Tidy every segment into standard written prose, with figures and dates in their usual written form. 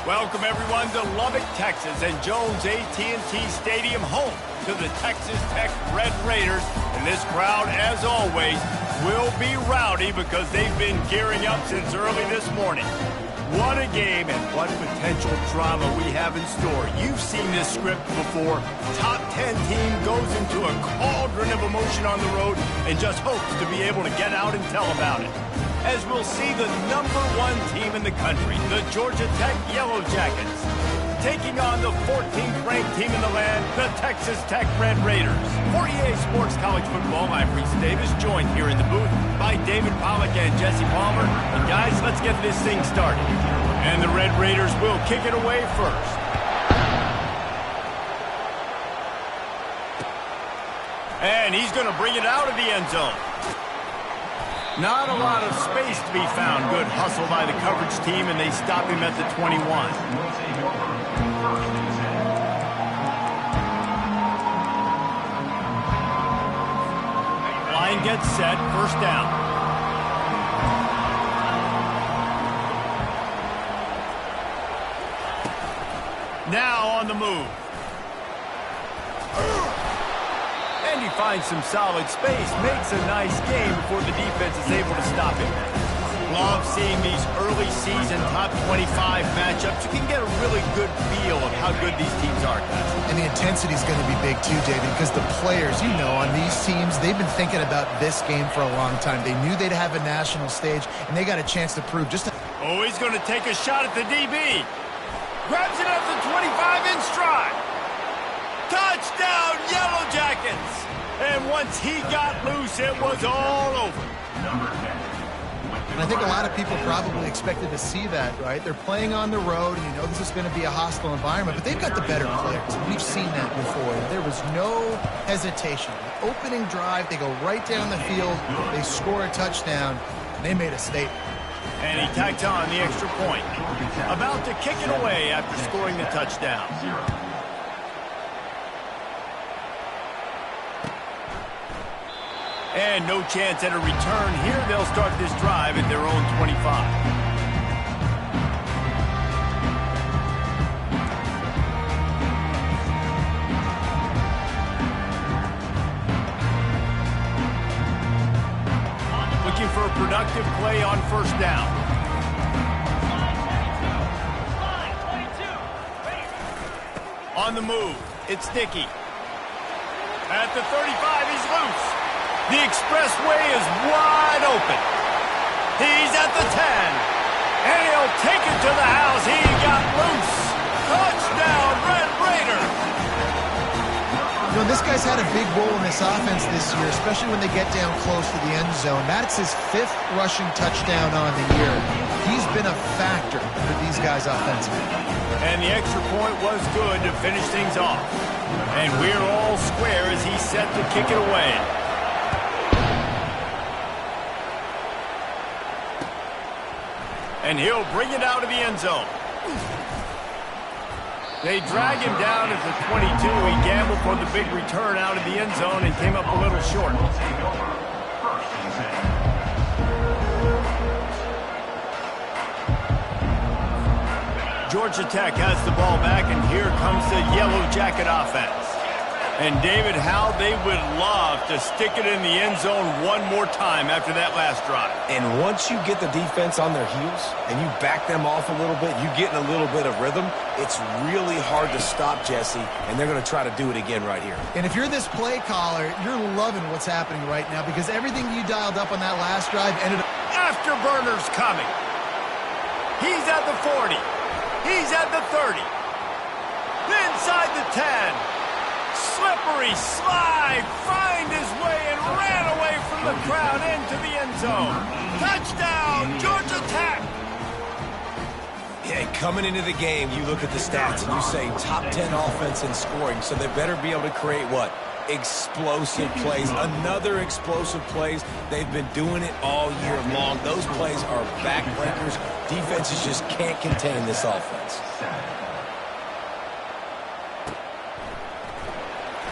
Welcome everyone to Lubbock, Texas, and Jones AT&T Stadium, home to the Texas Tech Red Raiders. And this crowd, as always, will be rowdy because they've been gearing up since early this morning. What a game and what potential drama we have in store. You've seen this script before. Top 10 team goes into a cauldron of emotion on the road and just hopes to be able to get out and tell about it. As we'll see the #1 team in the country, the Georgia Tech Yellow Jackets, taking on the 14th ranked team in the land, the Texas Tech Red Raiders. For EA Sports College Football, I'm Reese Davis, joined here in the booth by David Pollack and Jesse Palmer. And guys, let's get this thing started. And the Red Raiders will kick it away first. And he's going to bring it out of the end zone. Not a lot of space to be found. Good hustle by the coverage team, and they stop him at the 21. Line gets set, first down. Now on the move. And he finds some solid space, makes a nice game before the defense is able to stop him. Love seeing these early season top 25 matchups. You can get a really good feel of how good these teams are, guys. And the intensity is going to be big too, David, because the players, you know, on these teams, they've been thinking about this game for a long time. They knew they'd have a national stage, and they got a chance to prove just... Oh, he's going to take a shot at the DB. Grabs it at the 25 in stride. Touchdown, Yellow Jackets! And once he got loose, it was all over. And I think a lot of people probably expected to see that, right? They're playing on the road, and you know this is going to be a hostile environment, but they've got the better players. We've seen that before. There was no hesitation. The opening drive, they go right down the field, they score a touchdown, and they made a statement. And he tacked on the extra point. About to kick it away after scoring the touchdown. And no chance at a return here. They'll start this drive at their own 25. Looking for a productive play on first down. On the move, it's Dickey. At the 35, he's loose. The expressway is wide open. He's at the 10. And he'll take it to the house. He got loose. Touchdown, Red Raiders. You know, this guy's had a big role in this offense this year, especially when they get down close to the end zone. That's his 5th rushing touchdown on the year. He's been a factor for these guys offensively. And the extra point was good to finish things off. And we're all square as he's set to kick it away. And he'll bring it out of the end zone. They drag him down at the 22. He gambled for the big return out of the end zone and came up a little short. Georgia Tech has the ball back, and here comes the Yellow Jacket offense. And David, how they would love to stick it in the end zone one more time after that last drive. And once you get the defense on their heels and you back them off a little bit, you get in a little bit of rhythm, it's really hard to stop, Jesse, and they're going to try to do it again right here. And if you're this play caller, you're loving what's happening right now because everything you dialed up on that last drive ended up... Afterburner's coming. He's at the 40. He's at the 30. Inside the 10. Slippery slide, find his way and ran away from the crowd into the end zone. Touchdown, Georgia Tech. Yeah, coming into the game, you look at the stats and you say top 10 offense in scoring, so they better be able to create what? Explosive plays. Another explosive plays. They've been doing it all year long. Those plays are backbreakers. Defenses just can't contain this offense.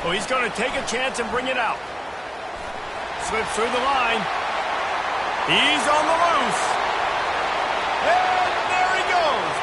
Oh, he's going to take a chance and bring it out. Slips through the line. He's on the loose. And there he goes.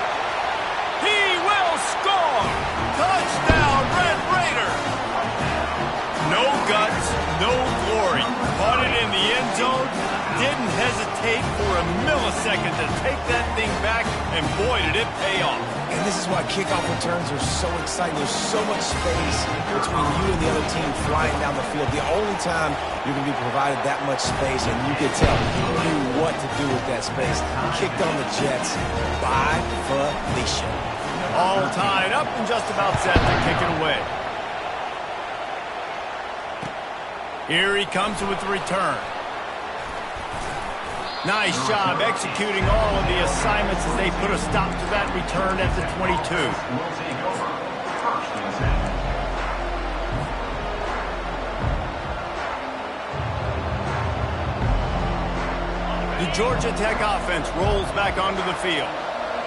didn't hesitate for a millisecond to take that thing back, and boy, did it pay off. And this is why kickoff returns are so exciting. There's so much space between you and the other team flying down the field. The only time you're going to be provided that much space, and you can tell he knew what to do with that space. Kicked on the Jets by Felicia. All tied up and just about set to kick it away. Here he comes with the return. Nice job executing all of the assignments as they put a stop to that return at the 22. The Georgia Tech offense rolls back onto the field.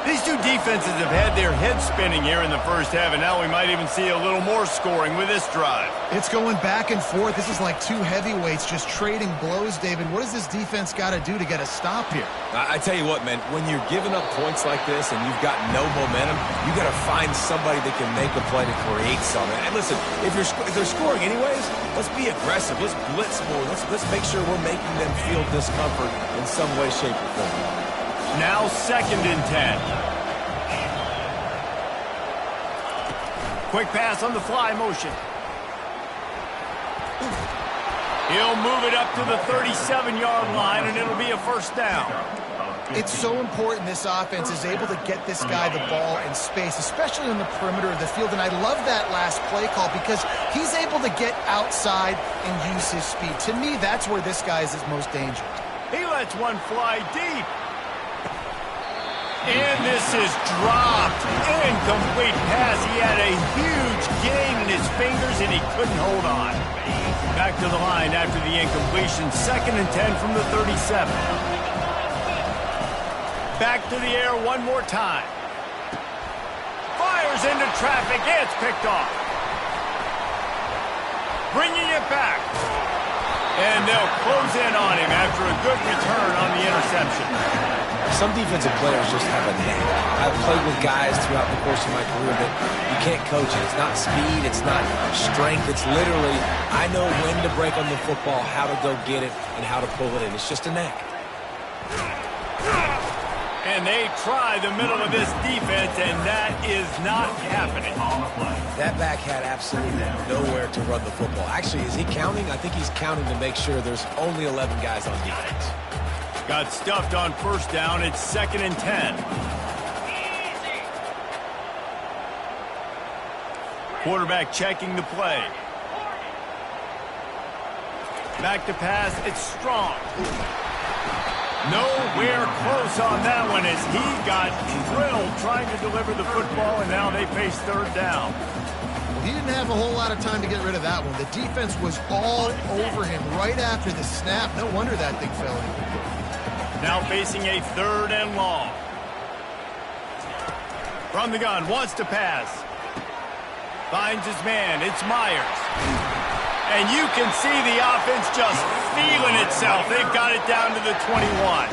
These two defenses have had their heads spinning here in the first half, and now we might even see a little more scoring with this drive. It's going back and forth. This is like two heavyweights just trading blows, David. What does this defense got to do to get a stop here? I tell you what, man, when you're giving up points like this and you've got no momentum, you got to find somebody that can make a play to create something. And listen, if they're scoring anyways, let's be aggressive. Let's blitz more. Let's make sure we're making them feel discomfort in some way, shape, or form. Now 2nd and 10. Quick pass on the fly motion. He'll move it up to the 37-yard line, and it'll be a first down. It's so important this offense is able to get this guy the ball in space, especially on the perimeter of the field. And I love that last play call because he's able to get outside and use his speed. To me, that's where this guy is his most dangerous. He lets one fly deep. And this is dropped. Incomplete pass. He had a huge gain in his fingers, and he couldn't hold on. Back to the line after the incompletion. 2nd and 10 from the 37. Back to the air one more time. Fires into traffic. It's picked off. Bringing it back. And they'll close in on him after a good return on the interception. Some defensive players just have a knack. I've played with guys throughout the course of my career that you can't coach it. It's not speed, it's not strength. It's literally, I know when to break on the football, how to go get it, and how to pull it in. It's just a knack. And they try the middle of this defense, and that is not happening. That back had absolutely nowhere to run the football. Actually, is he counting? I think he's counting to make sure there's only 11 guys on defense. Got stuffed on first down. It's 2nd and 10. Quarterback checking the play. Back to pass. It's Strong. Nowhere close on that one as he got drilled trying to deliver the football, and now they face 3rd down. He didn't have a whole lot of time to get rid of that one. The defense was all over him right after the snap. No wonder that thing fell in. Now facing a 3rd and long. From the gun, wants to pass. Finds his man. It's Myers. And you can see the offense just feeling itself. They've got it down to the 21.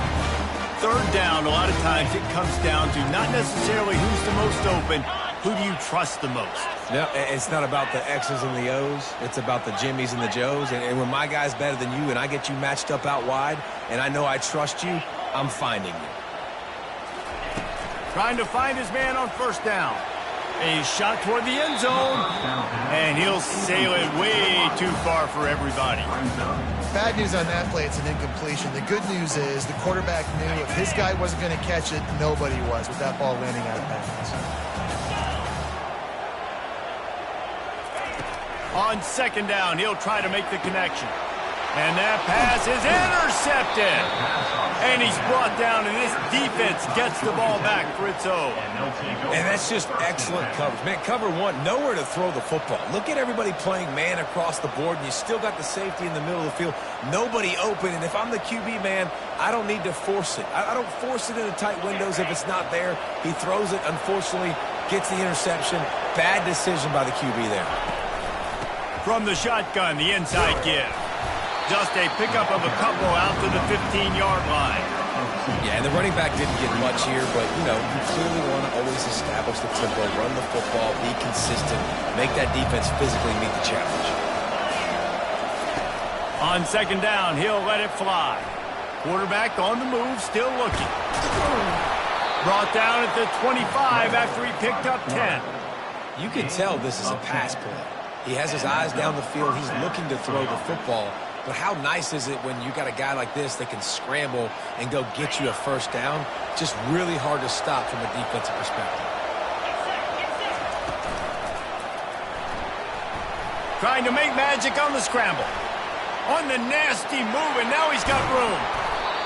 3rd down, a lot of times it comes down to not necessarily who's the most open, who do you trust the most? No, it's not about the X's and the O's. It's about the Jimmys and the Joes. And when my guy's better than you and I get you matched up out wide and I know I trust you, I'm finding you. Trying to find his man on 1st down. A shot toward the end zone, and he'll sail it way too far for everybody. Bad news on that play, it's an incompletion. The good news is the quarterback knew if his guy wasn't going to catch it, nobody was with that ball landing out of bounds. On 2nd down, he'll try to make the connection. And that pass is intercepted. And he's brought down, and this defense gets the ball back for its own. And that's just excellent coverage. Man, cover one, nowhere to throw the football. Look at everybody playing man across the board, and you still got the safety in the middle of the field. Nobody open, and if I'm the QB, man, I don't need to force it. I don't force it into tight windows if it's not there. He throws it, unfortunately, gets the interception. Bad decision by the QB there. From the shotgun, the inside give. Just a pickup of a couple out to the 15-yard line. Yeah, and the running back didn't get much here, but, you know, you clearly want to always establish the tempo, run the football, be consistent, make that defense physically meet the challenge. On 2nd down, he'll let it fly. Quarterback on the move, still looking. Brought down at the 25 after he picked up 10. You can tell this is a pass play. He has his eyes down the field. He's looking to throw the football. But how nice is it when you got a guy like this that can scramble and go get you a first down? Just really hard to stop from a defensive perspective. Trying to make magic on the scramble. On the nasty move, and now he's got room.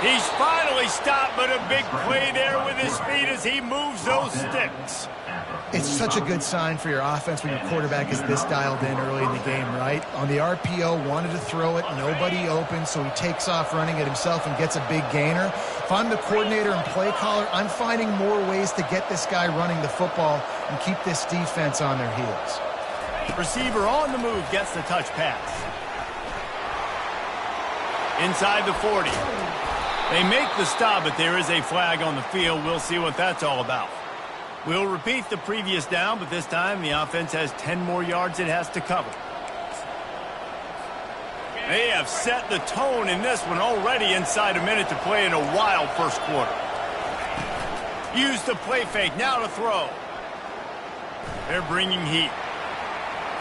He's finally stopped, but a big play there with his feet as he moves those sticks. It's such a good sign for your offense when your quarterback is this dialed in early in the game, right? On the RPO, wanted to throw it, nobody open, so he takes off running it himself and gets a big gainer. If I'm the coordinator and play caller, I'm finding more ways to get this guy running the football and keep this defense on their heels. Receiver on the move gets the touch pass. Inside the 40. They make the stop, but there is a flag on the field. We'll see what that's all about. We'll repeat the previous down, but this time the offense has 10 more yards it has to cover. They have set the tone in this one already inside a minute to play in a wild first quarter. Use the play fake, now to throw. They're bringing heat.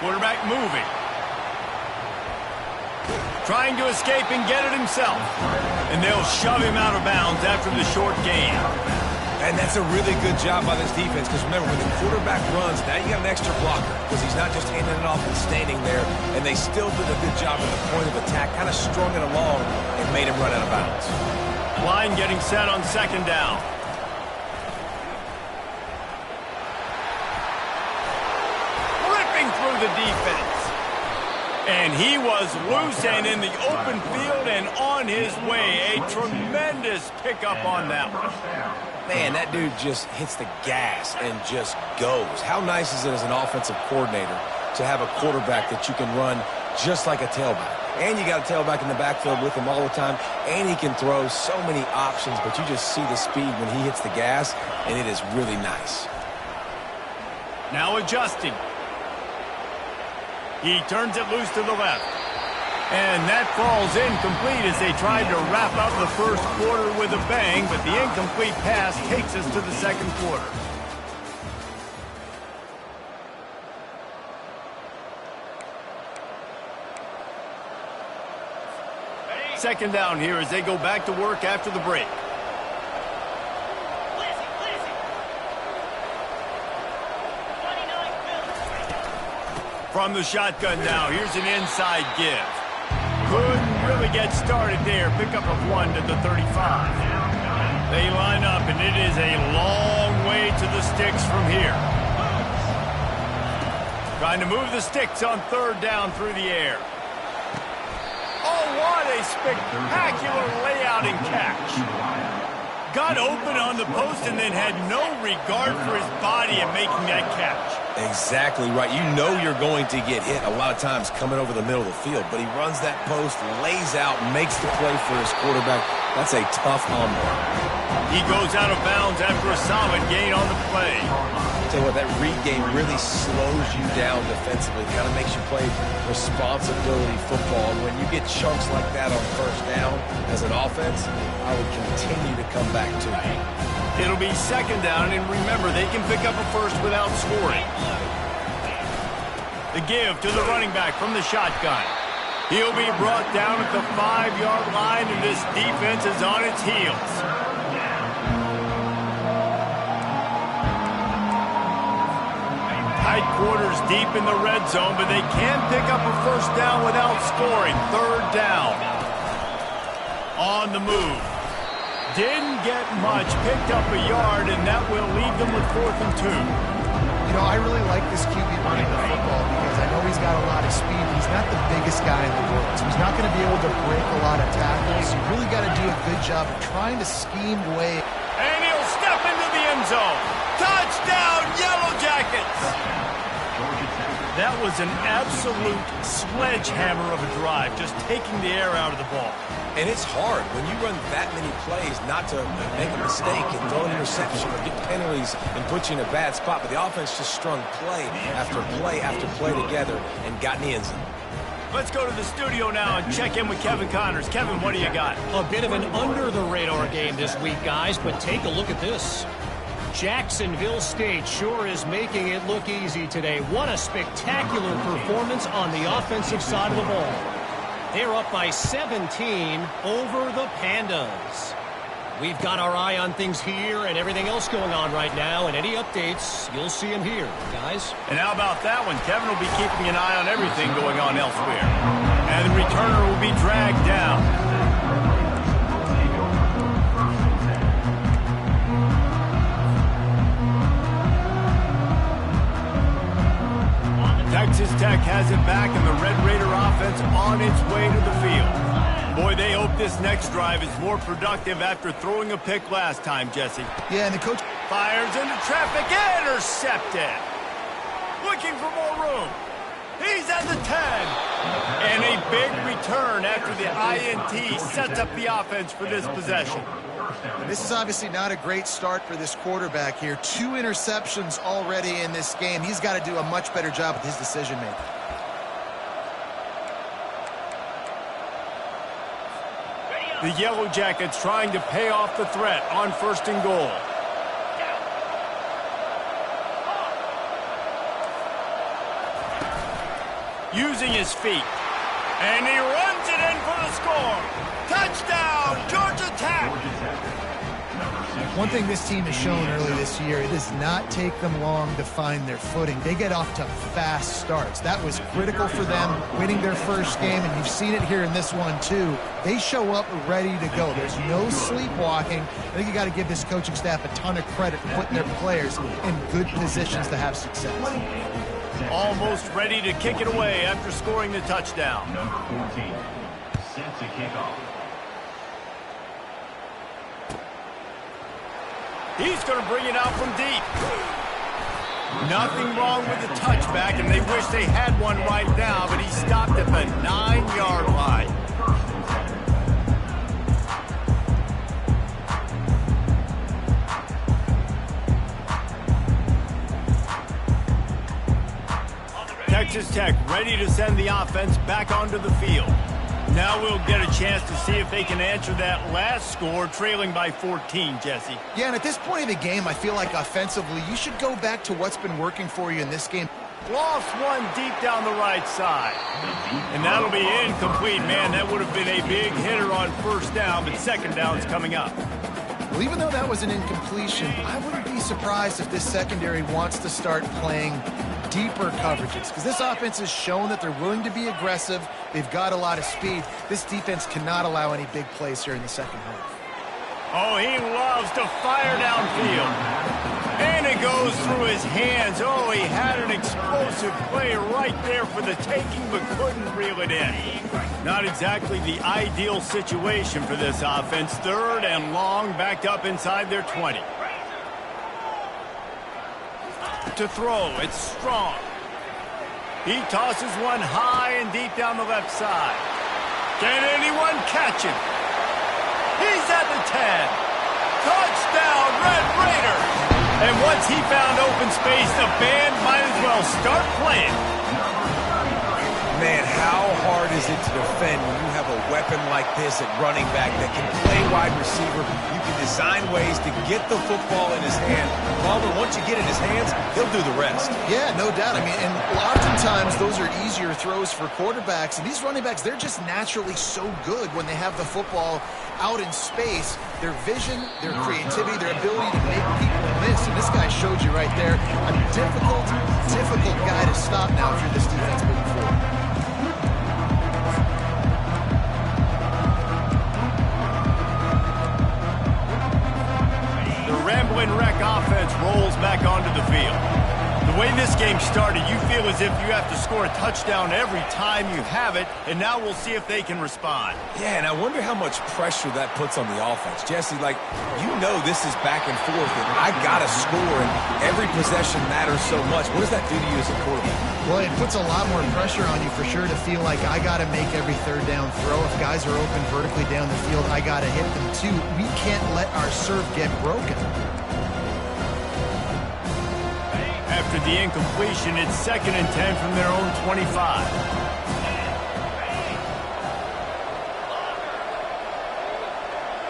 Quarterback moving. Trying to escape and get it himself. And they'll shove him out of bounds after the short gain. And that's a really good job by this defense, because remember, when the quarterback runs, now you got an extra blocker, because he's not just handing it off and standing there, and they still did a good job at the point of attack, kind of strung it along and made him run out of bounds. Line getting set on second down. Ripping through the defense. And he was loose and in the open field and on his way. A tremendous pickup on that one. Man, that dude just hits the gas and just goes. How nice is it as an offensive coordinator to have a quarterback that you can run just like a tailback? And you got a tailback in the backfield with him all the time, and he can throw so many options, but you just see the speed when he hits the gas, and it is really nice. Now adjusting. He turns it loose to the left. And that falls incomplete as they tried to wrap up the first quarter with a bang, but the incomplete pass takes us to the second quarter. Second down here as they go back to work after the break. From the shotgun now, here's an inside give. Couldn't really get started there. Pickup of 1 to the 35. They line up, and it is a long way to the sticks from here. Trying to move the sticks on third down through the air. Oh, what a spectacular layout and catch. Got open on the post and then had no regard for his body in making that catch. Exactly right. You know you're going to get hit a lot of times coming over the middle of the field, but he runs that post, lays out, makes the play for his quarterback. That's a tough humble. He goes out of bounds after a solid gain on the play. Tell you what, that read game really slows you down defensively. It kind of makes you play responsibility football. And when you get chunks like that on first down as an offense, I would continue to come back to it. It'll be second down, and remember, they can pick up a first without scoring. The give to the running back from the shotgun. He'll be brought down at the 5-yard line, and this defense is on its heels. Tight quarters deep in the red zone, but they can pick up a first down without scoring. Third down. On the move. Didn't get much, picked up a yard, and that will leave them with 4th and 2. You know, I really like this QB running the football because I know he's got a lot of speed. He's not the biggest guy in the world, so he's not going to be able to break a lot of tackles. You really got to do a good job of trying to scheme away. And he'll step into the end zone. Touchdown, Yellow Jackets! That was an absolute sledgehammer of a drive, just taking the air out of the ball. And it's hard when you run that many plays not to make a mistake and throw an interception or get penalties and put you in a bad spot. But the offense just strung play after play after play together and got in the end zone. Let's go to the studio now and check in with Kevin Connors. Kevin, what do you got? A bit of an under-the-radar game this week, guys, but take a look at this. Jacksonville State sure is making it look easy today. What a spectacular performance on the offensive side of the ball. They're up by 17 over the Pandas. We've got our eye on things here and everything else going on right now, and any updates, you'll see them here, guys. And how about that one? Kevin will be keeping an eye on everything going on elsewhere. And the returner will be dragged down. Texas Tech has it back, and the Red Raider offense on its way to the field. Boy, they hope this next drive is more productive after throwing a pick last time, Jesse. Yeah, and the coach Fires into traffic, intercepted. Looking for more room. He's at the 10. And a big return after the INT sets up the offense for this possession. This is obviously not a great start for this quarterback here. 2 interceptions already in this game. He's got to do a much better job with his decision-making. The Yellow Jackets trying to pay off the threat on 1st and goal. Using his feet. And he runs it in for the score. Touchdown, Georgia Tech. One thing this team has shown early this year, it does not take them long to find their footing. They get off to fast starts. That was critical for them, winning their first game, and you've seen it here in this one too. They show up ready to go. There's no sleepwalking. I think you got to give this coaching staff a ton of credit for putting their players in good positions to have success. Almost ready to kick it away after scoring the touchdown. Number 14, set to kick off. He's going to bring it out from deep. Nothing wrong with the touchback, and they wish they had one right now, but he stopped at the 9-yard line. Texas Tech ready to send the offense back onto the field. Now we'll get a chance to see if they can answer that last score, trailing by 14, Jesse. Yeah, and at this point of the game, I feel like offensively, you should go back to what's been working for you in this game. Lost one deep down the right side. And that'll be incomplete. Man, that would have been a big hitter on 1st down, but 2nd down's coming up. Well, even though that was an incompletion, I wouldn't be surprised if this secondary wants to start playing deeper coverages, because this offense has shown that they're willing to be aggressive. They've got a lot of speed. This defense cannot allow any big plays here in the second half. Oh, he loves to fire downfield. And it goes through his hands. Oh, he had an explosive play right there for the taking, but couldn't reel it in. Not exactly the ideal situation for this offense. 3rd and long, backed up inside their 20. To throw, it's Strong. He tosses one high and deep down the left side. Can anyone catch him? He's at the 10. Touchdown, Red Raiders! And once he found open space, the band might as well start playing. Man, how hard is it to defend when you have a weapon like this at running back that can play wide receiver? You can design ways to get the football in his hand. Palmer, once you get in his hands, he'll do the rest. Yeah, no doubt. I mean, and oftentimes those are easier throws for quarterbacks. And these running backs, they're just naturally so good when they have the football out in space. Their vision, their creativity, their ability to make people miss. And this guy showed you right there, a difficult guy to stop now if you're this defense moving forward. Rambling Wreck offense rolls back onto the field. The way this game started, you feel as if you have to score a touchdown every time you have it, and now we'll see if they can respond. Yeah, and I wonder how much pressure that puts on the offense. Jesse, like, you know this is back and forth, and I got to score, and every possession matters so much. What does that do to you as a quarterback? Well, it puts a lot more pressure on you for sure to feel like I got to make every 3rd down throw. If guys are open vertically down the field, I got to hit them too. We can't let our serve get broken. After the incompletion, it's 2nd and 10 from their own 25.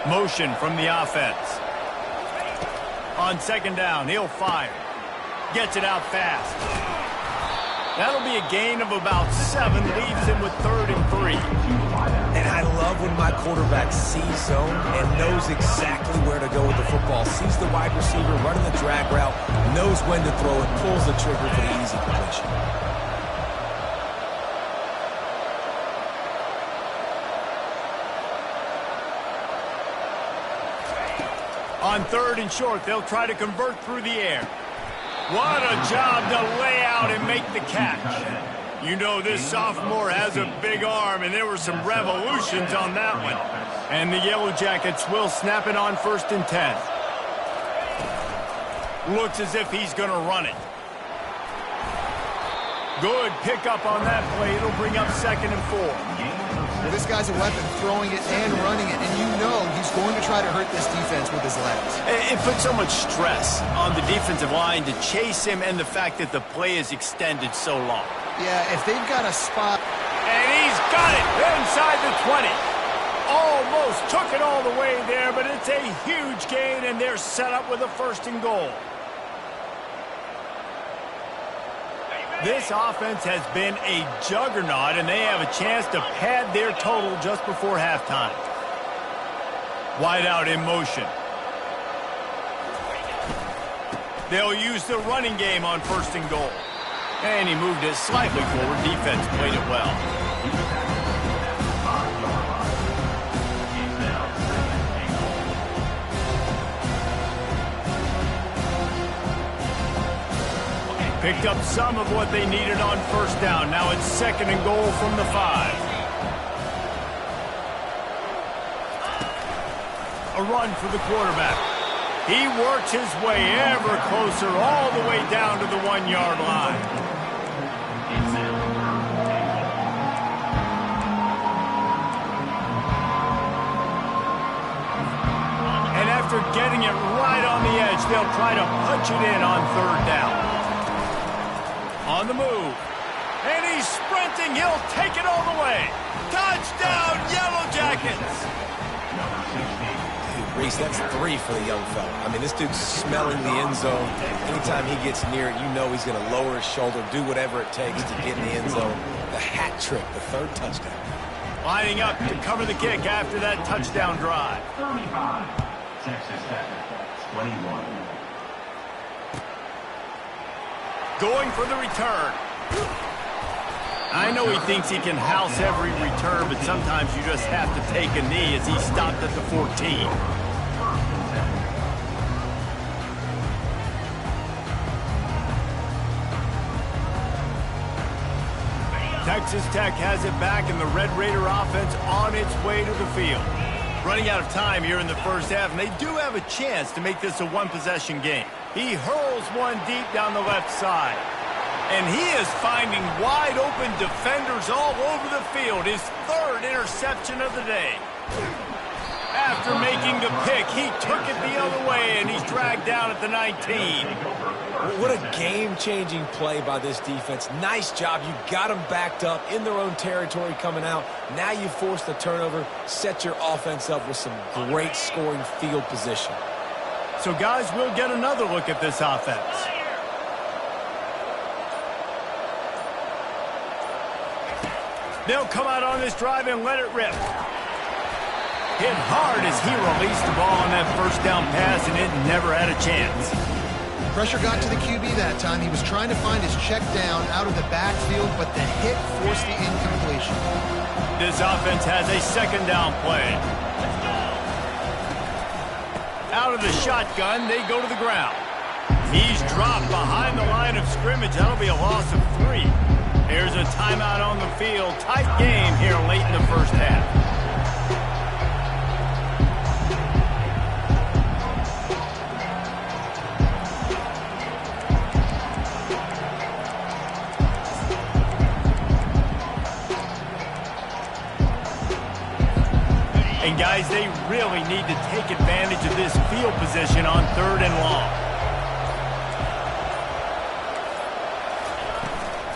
Motion from the offense. On second down, he'll fire. Gets it out fast. That'll be a gain of about 7, leaves him with 3rd and 3. And I love when my quarterback sees zone and knows exactly where to go with the football. Sees the wide receiver running the drag route, knows when to throw it, pulls the trigger for the easy completion. On 3rd and short, they'll try to convert through the air. What a job to lay out and make the catch. You know this sophomore has a big arm, and there were some revolutions on that one. And the Yellow Jackets will snap it on 1st and 10. Looks as if he's going to run it. Good pickup on that play. It'll bring up 2nd and 4. Well, this guy's a weapon, throwing it and running it, and you know he's going to try to hurt this defense with his legs. It puts so much stress on the defensive line to chase him, and the fact that the play is extended so long. Yeah, if they've got a spot. And he's got it inside the 20. Almost took it all the way there, but it's a huge gain, and they're set up with a 1st and goal. This offense has been a juggernaut, and they have a chance to pad their total just before halftime. Wide out in motion. They'll use the running game on 1st and goal. And he moved it slightly forward. Defense played it well. Picked up some of what they needed on 1st down. Now it's 2nd and goal from the 5. A run for the quarterback. He works his way ever closer all the way down to the 1-yard line. And after getting it right on the edge, they'll try to punch it in on 3rd down. On the move. And he's sprinting. He'll take it all the way. Touchdown, Yellow Jackets! Dude, Reese, that's 3 for the young fella. I mean, this dude's smelling the end zone. Anytime he gets near it, you know he's going to lower his shoulder, do whatever it takes to get in the end zone. The hat trick, the 3rd touchdown. Lining up to cover the kick after that touchdown drive. 35. Texas Tech, 21. Going for the return. I know he thinks he can house every return, but sometimes you just have to take a knee as he stopped at the 14. Texas Tech has it back, and the Red Raider offense on its way to the field. Running out of time here in the 1st half, and they do have a chance to make this a 1-possession game. He hurls one deep down the left side. And he is finding wide-open defenders all over the field. His 3rd interception of the day. After making the pick, he took it the other way, and he's dragged down at the 19. What a game-changing play by this defense. Nice job. You got them backed up in their own territory coming out. Now you force the turnover, set your offense up with some great scoring field position. So, guys, we'll get another look at this offense. They'll come out on this drive and let it rip. Hit hard as he released the ball on that 1st down pass, and it never had a chance. Pressure got to the QB that time. He was trying to find his check down out of the backfield, but the hit forced the incompletion. This offense has a 2nd down play. Out of the shotgun, they go to the ground. He's dropped behind the line of scrimmage. That'll be a loss of 3. Here's a timeout on the field. Tight game here late in the 1st half. And guys, they really need to take advantage of this field position on 3rd and long.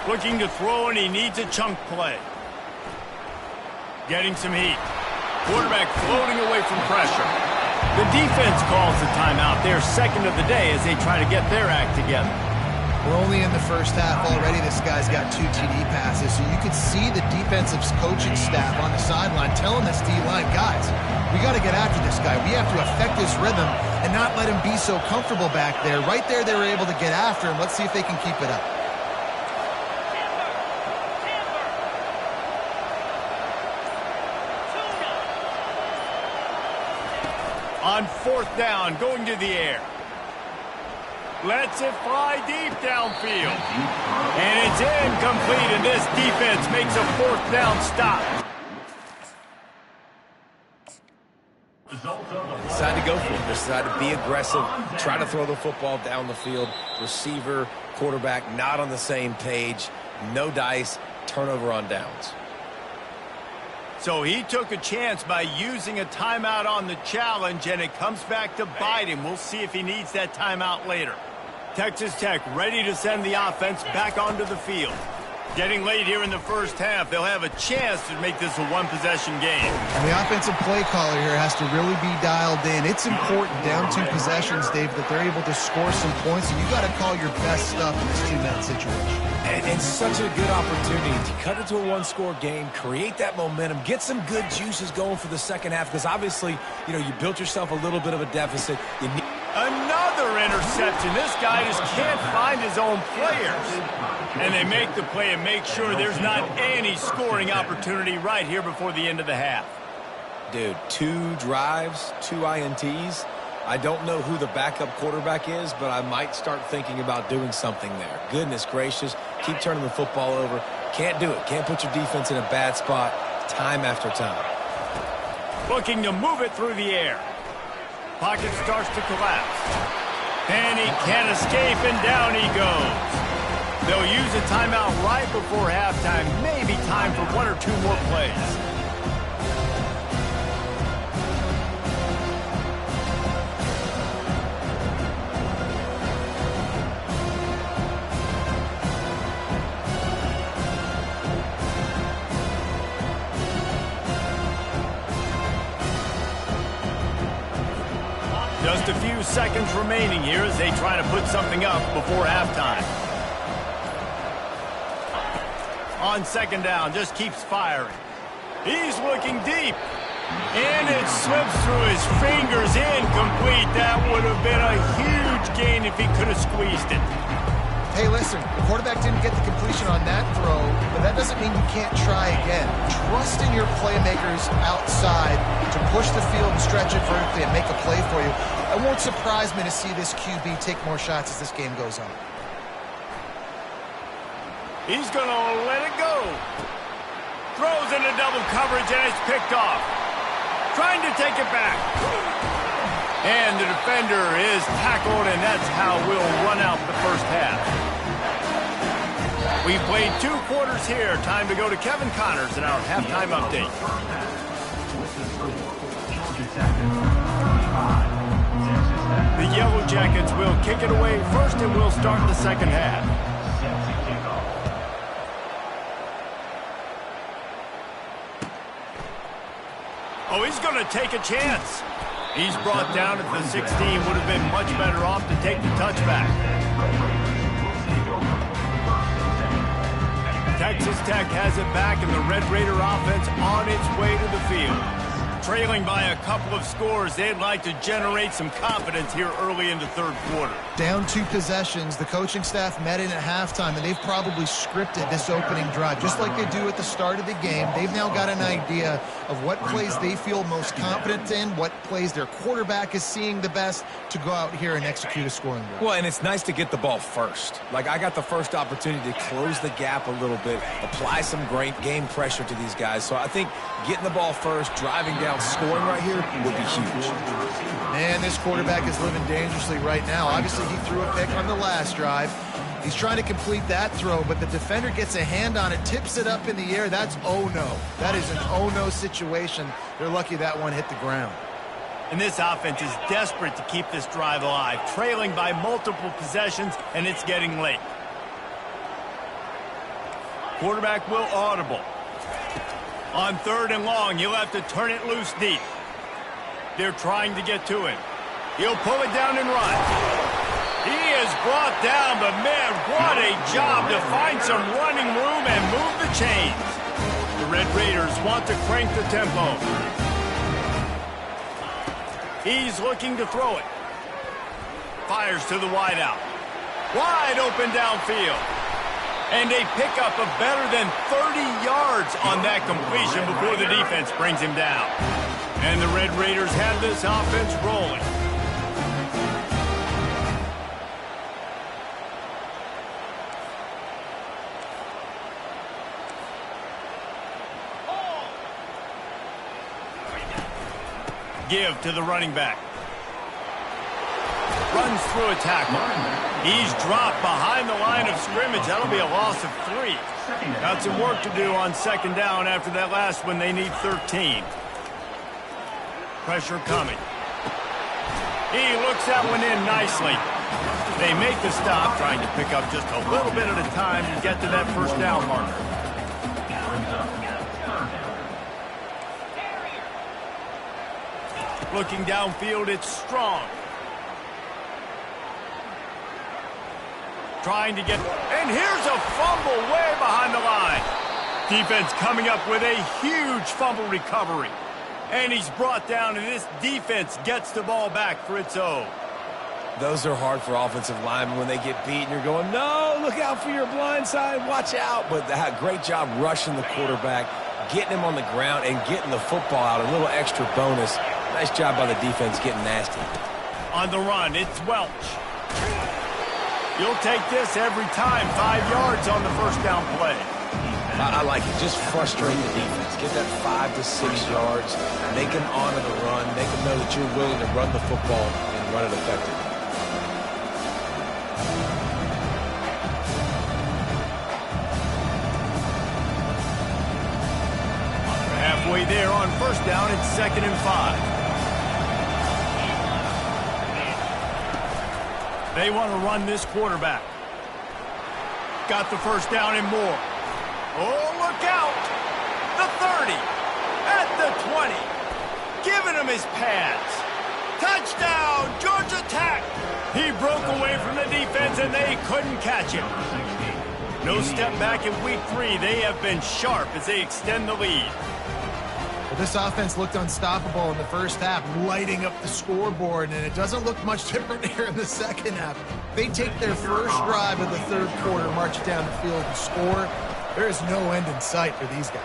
Looking to throw, and he needs a chunk play. Getting some heat. Quarterback floating away from pressure. The defense calls the timeout. They're second of the day as they try to get their act together. We're only in the first half. Already this guy's got 2 TD passes, so you could see the defensive coaching staff on the sideline telling this D-line, guys, we got to get after this guy. We have to affect his rhythm and not let him be so comfortable back there. Right there, they were able to get after him. Let's see if they can keep it up. On 4th down, going to the air. Lets it fly deep downfield. And it's incomplete, and this defense makes a 4th down stop. Decide to go for it. Decide to be aggressive. Try to throw the football down the field. Receiver, quarterback, not on the same page. No dice. Turnover on downs. So he took a chance by using a timeout on the challenge, and it comes back to bite him. We'll see if he needs that timeout later. Texas Tech ready to send the offense back onto the field. Getting late here in the first half, they'll have a chance to make this a one-possession game. And the offensive play caller here has to really be dialed in. It's important down 2 possessions, Dave, that they're able to score some points, and you got to call your best stuff in this 2-man situation. And such a good opportunity to cut it to a 1-score game, create that momentum, get some good juices going for the second half, because obviously, you built yourself a little bit of a deficit. Another interception. This guy just can't find his own players. And they make the play and make sure there's not any scoring opportunity right here before the end of the half. Dude, 2 drives, 2 INTs. I don't know who the backup quarterback is, but I might start thinking about doing something there. Goodness gracious, keep turning the football over. Can't do it. Can't put your defense in a bad spot time after time. Looking to move it through the air. Pocket starts to collapse. And he can't escape, and down he goes. They'll use a timeout right before halftime. Maybe time for 1 or 2 more plays. Just a few seconds remaining here as they try to put something up before halftime. On 2nd down, just keeps firing. He's looking deep. And it slips through his fingers, incomplete. That would have been a huge gain if he could have squeezed it. Hey, listen, the quarterback didn't get the completion on that throw, but that doesn't mean you can't try again. Trust in your playmakers outside to push the field and stretch it vertically and make a play for you. It won't surprise me to see this QB take more shots as this game goes on. He's going to let it go. Throws into double coverage, and it's picked off. Trying to take it back. And the defender is tackled, and that's how we'll run out the first half. We've played 2 quarters here. Time to go to Kevin Connors in our halftime update. The Yellow Jackets will kick it away first, and we'll start the second half. Oh, he's going to take a chance. He's brought down at the 16. Would have been much better off to take the touchback. Texas Tech has it back, and the Red Raider offense on its way to the field. Trailing by a couple of scores, they'd like to generate some confidence here early in the 3rd quarter. Down 2 possessions, the coaching staff met in at halftime, and they've probably scripted this opening drive, just like they do at the start of the game. They've now got an idea of what plays they feel most confident in, what plays their quarterback is seeing the best to go out here and execute a scoring drive. Well, and it's nice to get the ball first. Like, I got the first opportunity to close the gap a little bit, apply some great game pressure to these guys. So I think getting the ball first, driving down, scoring right here would be huge. Man, this quarterback is living dangerously right now. Obviously, he threw a pick on the last drive. He's trying to complete that throw, but the defender gets a hand on it, tips it up in the air. That's oh-no. That is an oh-no situation. They're lucky that one hit the ground. And this offense is desperate to keep this drive alive, trailing by multiple possessions, and it's getting late. Quarterback will audible. On 3rd and long, you'll have to turn it loose deep. They're trying to get to him. He'll pull it down and run. He is brought down, but man, what a job to find some running room and move the chains. The Red Raiders want to crank the tempo. He's looking to throw it. Fires to the wideout. Wide open downfield. And a pickup of better than 30 yards on that completion before the defense brings him down. And the Red Raiders have this offense rolling. Give to the running back. Runs through a tackle. He's dropped behind the line of scrimmage. That'll be a loss of 3. Got some work to do on 2nd down after that last one. They need 13. Pressure coming. He looks that one in nicely. They make the stop, trying to pick up just a little bit at a time to get to that 1st down marker. Looking downfield, it's Strong. Trying to get, and here's a fumble way behind the line. Defense coming up with a huge fumble recovery. And he's brought down, and this defense gets the ball back for its own. Those are hard for offensive linemen when they get beat and you're going, no, look out for your blind side, watch out. But great job rushing the quarterback, getting him on the ground, and getting the football out. A little extra bonus. Nice job by the defense getting nasty. On the run, it's Welch. You'll take this every time. 5 yards on the 1st down play. I like it. Just frustrate the defense. Get that 5 to 6 yards. Make them honor the run. Make them know that you're willing to run the football and run it effectively. Halfway there on 1st down, it's 2nd and 5. They want to run this quarterback. Got the 1st down and more. Oh, look out! The 30, at the 20, giving him his pads. Touchdown, Georgia Tech! He broke away from the defense and they couldn't catch him. No step back in week 3. They have been sharp as they extend the lead. Well, this offense looked unstoppable in the 1st half, lighting up the scoreboard, and it doesn't look much different here in the 2nd half. They take their 1st drive of the 3rd quarter, march down the field and score. There is no end in sight for these guys.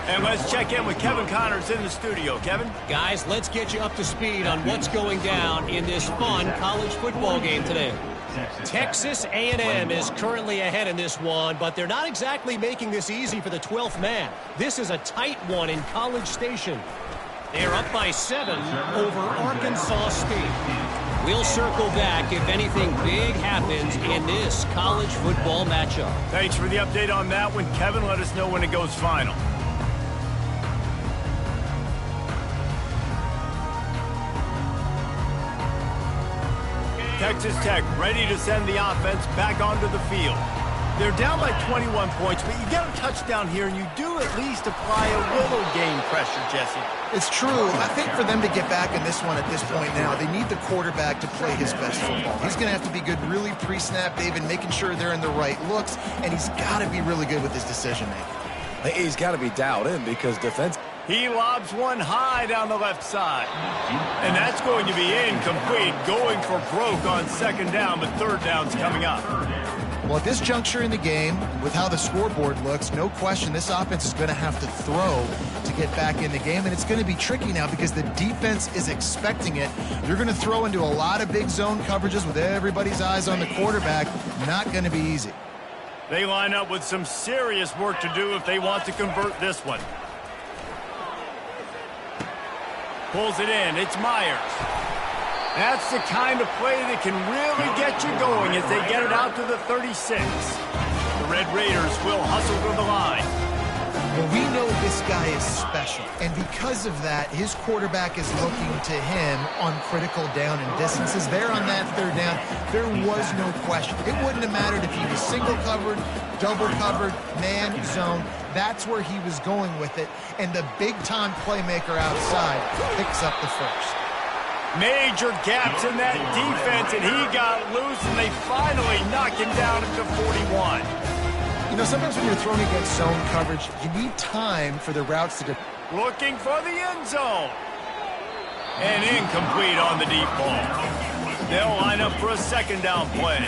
And let's check in with Kevin Connors in the studio. Kevin? Guys, let's get you up to speed on what's going down in this fun college football game today. Texas A&M is currently ahead in this one, but they're not exactly making this easy for the 12th man. This is a tight one in College Station. They're up by 7 over Arkansas State. We'll circle back if anything big happens in this college football matchup. Thanks for the update on that one, Kevin. Let us know when it goes final. Texas Tech ready to send the offense back onto the field. They're down by 21 points, but you get a touchdown here, and you do at least apply a little game pressure, Jesse. It's true. I think for them to get back in this one at this point now, they need the quarterback to play his best football. He's going to have to be good really pre-snap, David, making sure they're in the right looks, and he's got to be really good with his decision-making. He's got to be dialed in because defense. He lobs one high down the left side. And that's going to be incomplete, going for broke on 2nd down, but 3rd down's coming up. Well, at this juncture in the game, with how the scoreboard looks, no question this offense is going to have to throw to get back in the game, and it's going to be tricky now because the defense is expecting it. You're going to throw into a lot of big zone coverages with everybody's eyes on the quarterback. Not going to be easy. They line up with some serious work to do if they want to convert this one. Pulls it in. It's Myers. That's the kind of play that can really get you going as they get it out to the 36. The Red Raiders will hustle to the line. Well, we know this guy is special, and because of that, his quarterback is looking to him on critical down and distances. There on that third down, there was no question. It wouldn't have mattered if he was single covered, double covered, man, zone. That's where he was going with it, and the big-time playmaker outside picks up the first. Major gaps in that defense, and he got loose, and they finally knock him down at the 41. You know, sometimes when you're throwing against zone coverage, you need time for the routes to... Looking for the end zone. And incomplete on the deep ball. They'll line up for a second down play.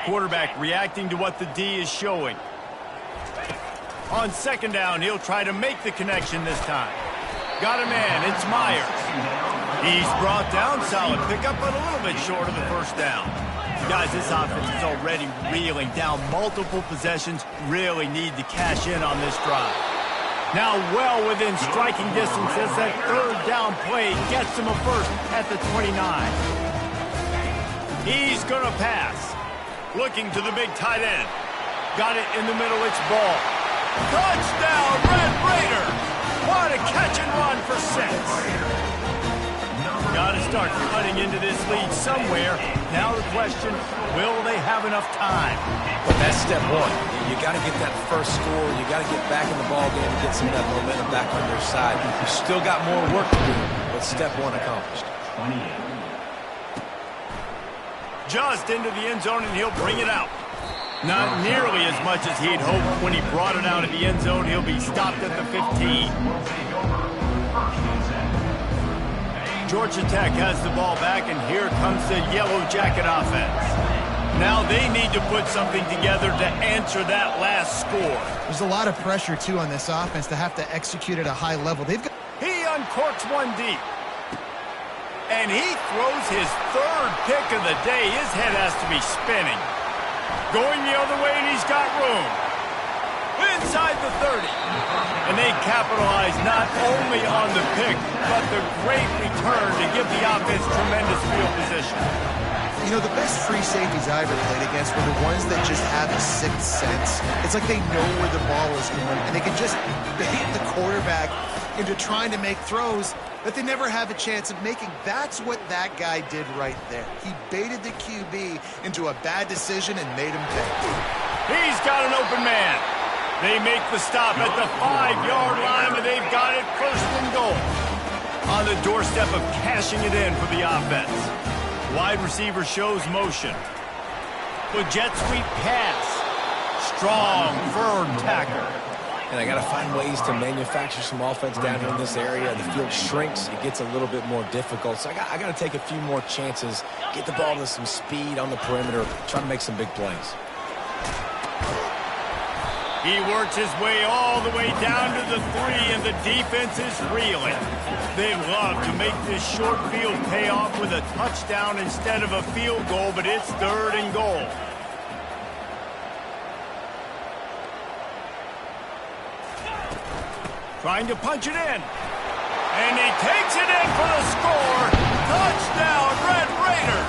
Quarterback reacting to what the D is showing. On second down, he'll try to make the connection this time. Got a man, it's Myers. He's brought down, solid pickup, but a little bit short of the first down. Guys, this offense is already reeling down multiple possessions, really need to cash in on this drive. Now well within striking distance as that third down play gets him a first at the 29. He's gonna pass. Looking to the big tight end. Got it in the middle, it's ball. Touchdown, Red Raider! What a catch and run for 6. Got to start cutting into this lead somewhere. Now the question, will they have enough time? But that's step one. You got to get that first score. You got to get back in the ball game and get some of that momentum back on your side. You still got more work to do, but step one accomplished. 28. Just into the end zone, and he'll bring it out. Not nearly as much as he'd hoped when he brought it out of the end zone. He'll be stopped at the 15. Georgia Tech has the ball back, and here comes the Yellow Jacket offense. Now they need to put something together to answer that last score. There's a lot of pressure, too, on this offense to have to execute at a high level. He uncorks one deep. And he throws his third pick of the day. His head has to be spinning. Going the other way, and he's got room. Inside the 30. And they capitalize not only on the pick, but the great return to give the offense tremendous field position. You know, the best free safeties I ever played against were the ones that just have a sixth sense. It's like they know where the ball is going, and they can just bait the quarterback into trying to make throws that they never have a chance of making. That's what that guy did right there. He baited the QB into a bad decision and made him pay. He's got an open man. They make the stop at the 5-yard line, and they've got it first and goal. On the doorstep of cashing it in for the offense. Wide receiver shows motion. The jet sweep pass. Strong, firm tackle. And I got to find ways to manufacture some offense down here in this area. The field shrinks. It gets a little bit more difficult. So I got to take a few more chances, get the ball to some speed on the perimeter, try to make some big plays. He works his way all the way down to the 3, and the defense is reeling. They'd love to make this short field pay off with a touchdown instead of a field goal, but it's 3rd and goal. Trying to punch it in. And he takes it in for the score. Touchdown, Red Raiders!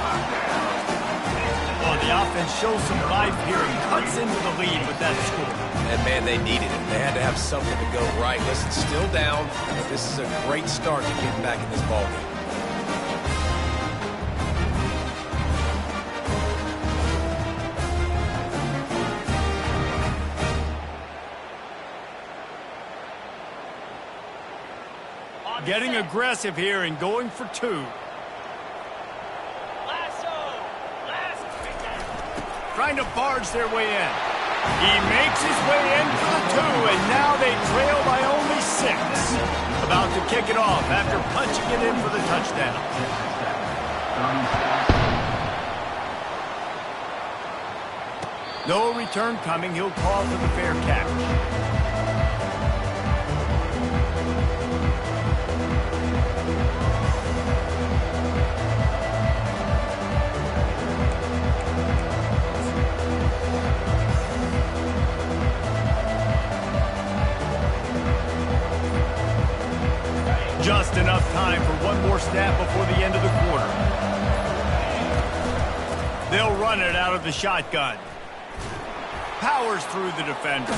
Oh, the offense shows some life here and cuts into the lead with that score. And, man, they needed it. They had to have something to go right. Listen, still down, but this is a great start to getting back in this ballgame. Getting aggressive here and going for 2. Trying to barge their way in. He makes his way in for the 2, and now they trail by only 6. About to kick it off after punching it in for the touchdown. No return coming. He'll call for the fair catch. Just enough time for one more snap before the end of the quarter. They'll run it out of the shotgun. Powers through the defender.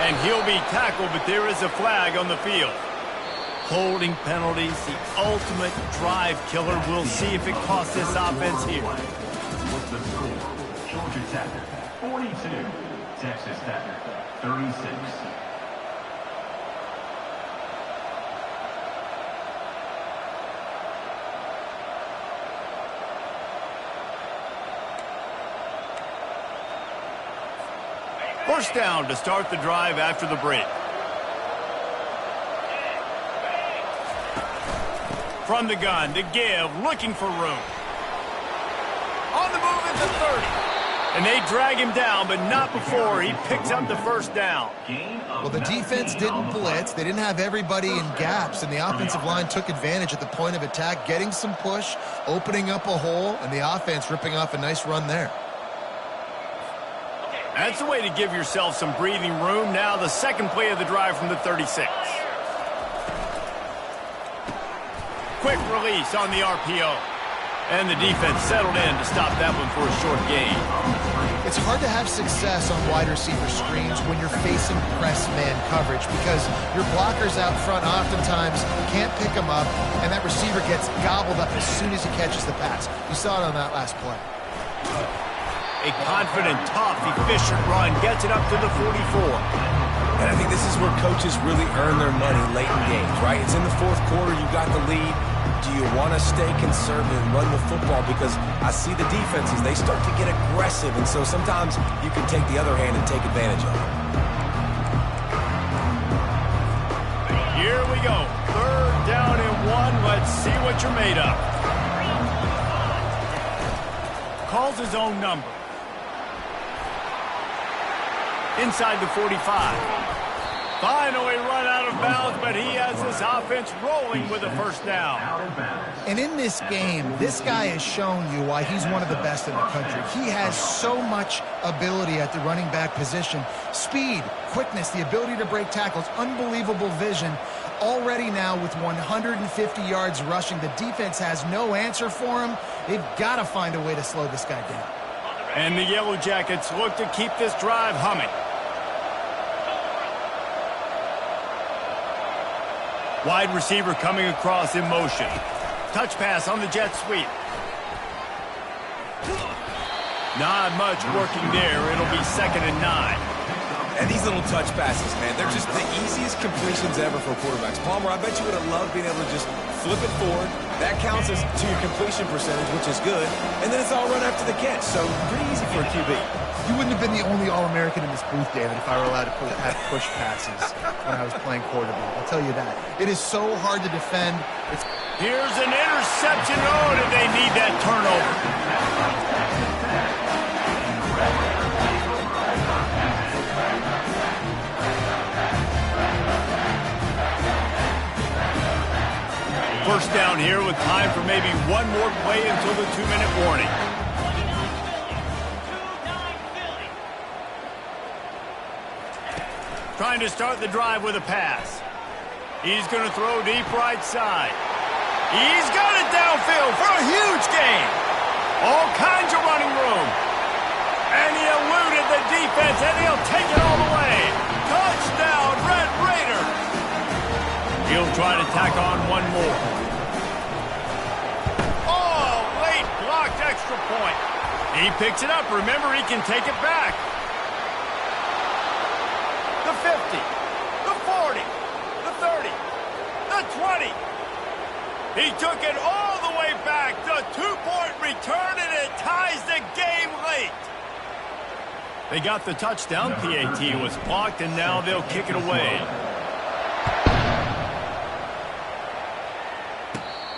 And he'll be tackled, but there is a flag on the field. Holding penalties, the ultimate drive killer. We'll see if it costs this offense here. What's the score? Georgia Tech 42, Texas Tech 36. First down to start the drive after the break. From the gun to give, looking for room. On the move at the 30. And they drag him down, but not before he picks up the first down. Well, the defense didn't blitz. They didn't have everybody in gaps, and the offensive line took advantage at the point of attack, getting some push, opening up a hole, and the offense ripping off a nice run there. That's the way to give yourself some breathing room. Now the second play of the drive from the 36. Quick release on the RPO. And the defense settled in to stop that one for a short gain. It's hard to have success on wide receiver screens when you're facing press man coverage because your blockers out front oftentimes can't pick them up, and that receiver gets gobbled up as soon as he catches the pass. You saw it on that last play. A confident, tough, efficient run gets it up to the 44. And I think this is where coaches really earn their money late in games, right? It's in the fourth quarter, you got the lead. Do you want to stay conservative and run the football? Because I see the defenses, they start to get aggressive, and so sometimes you can take the other hand and take advantage of it. Here we go. Third down and 1. Let's see what you're made of. Calls his own number. Inside the 45. Finally run out of bounds, but he has this offense rolling with a first down. And in this game, this guy has shown you why he's one of the best in the country. He has so much ability at the running back position. Speed, quickness, the ability to break tackles, unbelievable vision. Already now with 150 yards rushing, the defense has no answer for him. They've got to find a way to slow this guy down. And the Yellow Jackets look to keep this drive humming. Wide receiver coming across in motion. Touch pass on the jet sweep. Not much working there. It'll be 2nd and 9. And these little touch passes, man, they're just the easiest completions ever for quarterbacks. Palmer, I bet you would have loved being able to just flip it forward. That counts as to your completion percentage, which is good. And then it's all run after the catch, so pretty easy for a QB. You wouldn't have been the only All-American in this booth, David, if I were allowed to have push passes when I was playing quarterback. I'll tell you that. It is so hard to defend. Here's an interception. Oh, did they need that turnover? First down here with time for maybe one more play until the 2-minute warning. Trying to start the drive with a pass. He's going to throw deep right side. He's got it downfield for a huge gain. All kinds of running room. And he eluded the defense, and he'll take it all the way. Touchdown, Red Raiders. He'll try to tack on one more. Oh, late blocked extra point. He picks it up. Remember, he can take it back. The 50, the 40, the 30, the 20. He took it all the way back. The 2-point return, and it ties the game late. They got the touchdown. PAT was blocked, and now they'll kick it away.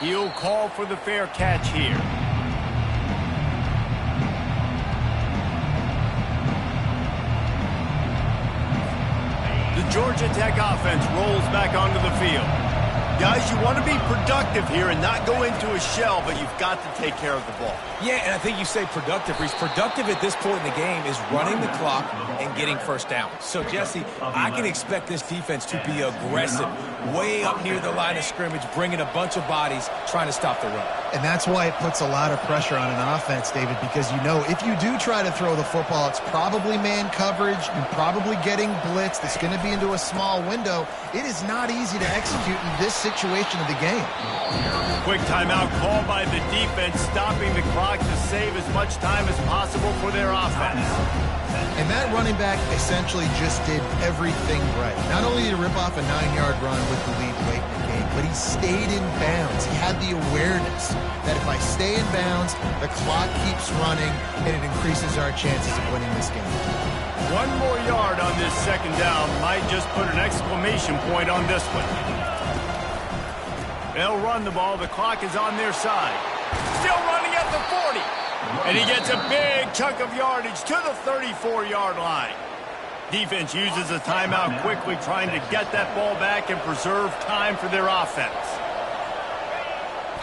He'll call for the fair catch here. The Georgia Tech offense rolls back onto the field. Guys, you want to be productive here and not go into a shell, but you've got to take care of the ball. Yeah, and I think you say productive, Reese. Productive at this point in the game is running the clock and getting first down. So, Jesse, I can expect this defense to be aggressive, way up near the line of scrimmage, bringing a bunch of bodies, trying to stop the run. And that's why it puts a lot of pressure on an offense, David, because you know if you do try to throw the football, it's probably man coverage. You're probably getting blitzed. It's going to be into a small window. It is not easy to execute in this situation of the game. Quick timeout called by the defense, stopping the clock to save as much time as possible for their offense. And that running back essentially just did everything right. Not only did he rip off a 9-yard run with the lead late in the game, but he stayed in bounds. He had the awareness that if I stay in bounds, the clock keeps running, and it increases our chances of winning this game. One more yard on this second down might just put an exclamation point on this one. They'll run the ball. The clock is on their side. Still running at the 40. And he gets a big chunk of yardage to the 34-yard line. Defense uses a timeout quickly, trying to get that ball back and preserve time for their offense.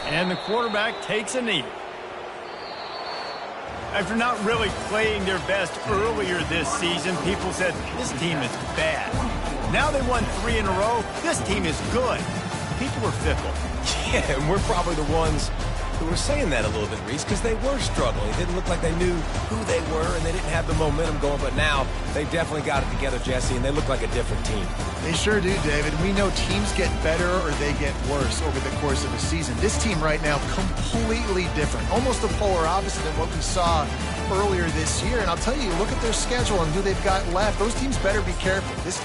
And the quarterback takes a knee. After not really playing their best earlier this season, people said, this team is bad. Now they won 3 in a row. This team is good. People are fickle. Yeah, and we're probably the ones who were saying that a little bit, Reese, because they were struggling. It didn't look like they knew who they were, and they didn't have the momentum going. But now they definitely got it together, Jesse, and they look like a different team. They sure do, David. We know teams get better or they get worse over the course of a season. This team right now, completely different. Almost the polar opposite of what we saw earlier this year. And I'll tell you, look at their schedule and who they've got left. Those teams better be careful. This